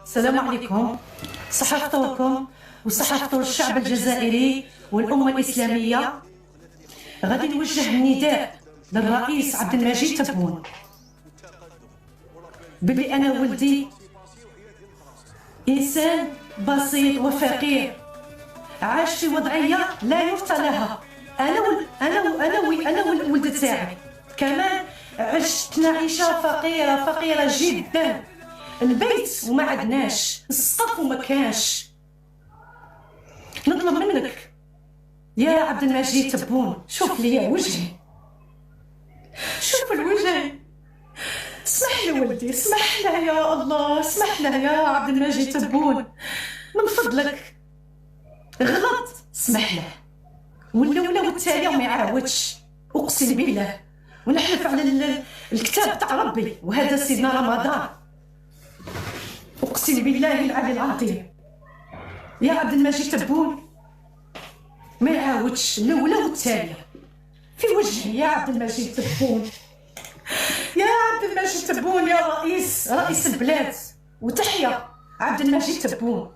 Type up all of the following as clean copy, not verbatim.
السلام عليكم. صحة فطوركم وصحة فطور الشعب الجزائري والأمة الإسلامية. غادي نوجه نداء للرئيس عبد المجيد تبون بلي أنا ولدي إنسان بسيط وفقير عاش في وضعية لا يفتى لها. أنا والولد تاعي كمان عشنا عيشة فقيرة جدا. البيت وما عدناش، السقف وما كانش. نطلب منك يا عبد المجيد تبون، شوف لي وجهي، شوف الوجه. اسمح لي ولدي، اسمح لي يا الله، اسمح لي يا عبد المجيد تبون، من فضلك. غلط، اسمح له. ولا والتالي وما يعاودش، اقسم بالله ونحلف على الكتاب تاع ربي وهذا سيدنا رمضان، اقسم بالله العلي العظيم يا عبد المجيد تبون ما يعاودش الاولى والثانيه في وجهي. يا عبد المجيد تبون، يا عبد المجيد تبون، يا رئيس البلاد، وتحيا عبد المجيد تبون.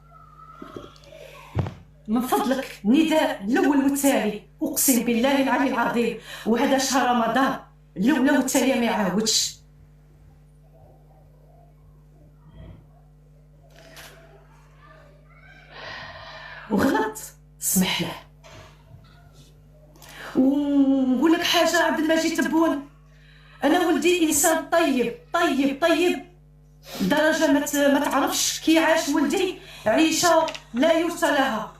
من فضلك نداء الاول والتالي، اقسم بالله العلي العظيم وهذا شهر رمضان، الاولى والتاليه ما يعاودش. وغلط، اسمح له. ونقول لك حاجه عبد المجيد تبون، انا ولدي انسان طيب درجه ما تعرفش كي عاش ولدي عيشه لا يرثى لها.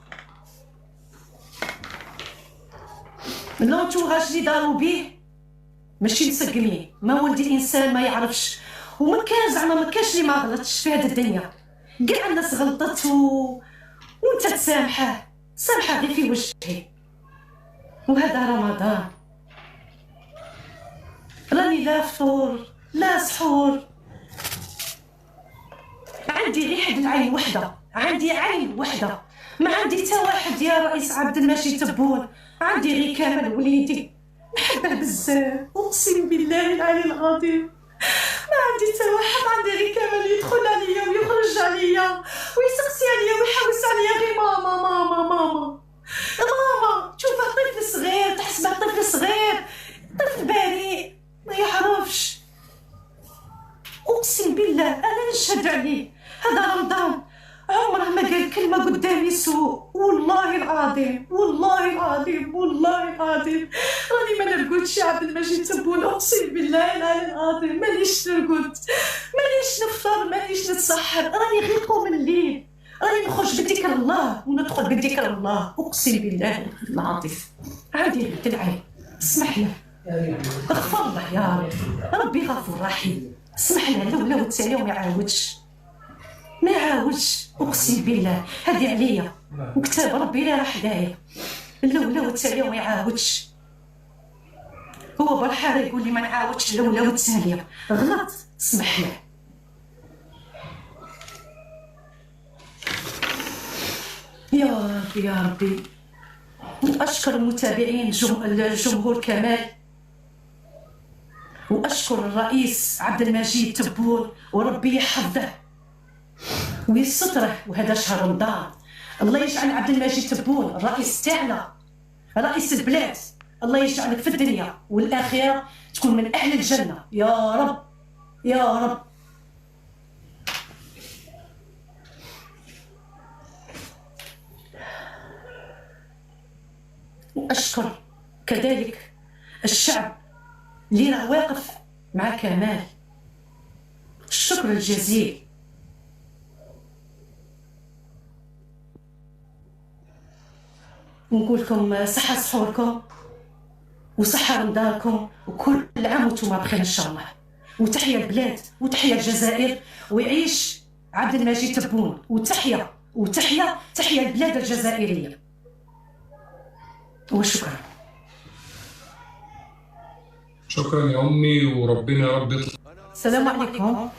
لونتوراج اللي داروا بيه ماشي مسقمين. ما ولدي انسان ما يعرفش، وما كان زعما ما كانش اللي ما غلطش في هذه الدنيا. كاع الناس غلطت وانت تسامحه غير في وجهي. وهذا رمضان، راني لا فطور لا سحور، عندي غير حد العين وحده، عندي عين وحده، ما عندي حتى واحد يا رئيس عبد المجيد تبون. عندي غير كامل وليدي، نحبه بزاف، اقسم بالله العلي العظيم ما عندي حتى واحد. عندي غير كامل يدخل عليا ويخرج عليا ويسقسي عليا ويحوس عليا غير ماما ماما ماما ماما. تشوفه طفل صغير، تحسبه طفل صغير، طفل بريء ما يعرفش. اقسم بالله انا نشهد عليه، هذا رمضان عمره ما قال كلمه قدامي سوء. والله العظيم راني ما نرقدش يا عبد المجيد تبون، اقسم بالله العلي العظيم مانيش نرقد، مانيش نفطر، مانيش نتسحر. راني غير قوم الليل، راني نخرج بذكر الله وندخل بذكر الله، اقسم بالله العظيم. عندي غير العين، اسمح له، اغفر له يا ربي غفور رحيم. اسمح له الاولى والثانيه وما يعاودش، اقسم بالله هذه عليا وكتاب ربي لا راح داير. الاولى والثانيه وما يعاودش. هو بالحاره يقول لي ما نعاودش الاولى والثانيه، غلط، اسمح له. يا ربي اشكر المتابعين الجمهور كمال، واشكر الرئيس عبد المجيد تبون، وربي يحفظه ويستره. وهذا شهر رمضان، الله يجعل عبد المجيد تبون الرئيس تاعنا، رئيس البلاد، الله يجعلك في الدنيا والاخره تكون من اهل الجنه يا رب يا رب. واشكر كذلك الشعب اللي راه واقف مع كمال، الشكر الجزيل. ونقول لكم صحة سحوركم وصحة رمضانكم، وكل عام وانتم بخير ان شاء الله. وتحيا البلاد وتحيا الجزائر، ويعيش عبد المجيد تبون، وتحيا البلاد الجزائرية. وشكرا. شكرا يا امي، وربنا يا رب يطلع. السلام عليكم.